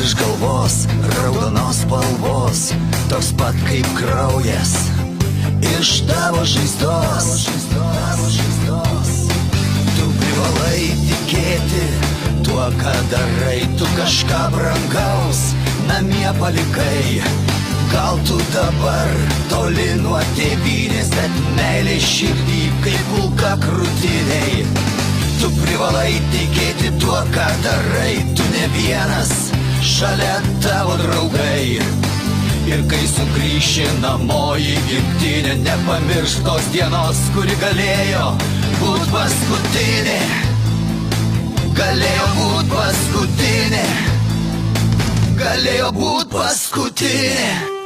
virš galvos, raudonos spalvos, toks pat kaip kraujas iš tavo žaizdos. Tu privalai tikėti tuo, ką darai, tu kažką brangaus namie palikai. Gal tu dabar toli nuo tėvynės, bet meilė širdį kaip kulka krūtinėj. Tu privalai tikėti tuo, ką darai, tu ne vienas, šalia tavo draugai. Ir kai sugrįši namo į gimtinę, nepamiršk tos dienos, kuri galėjo būt paskutinė. Galėjo būt paskutinė. Galėjo būt paskutinė.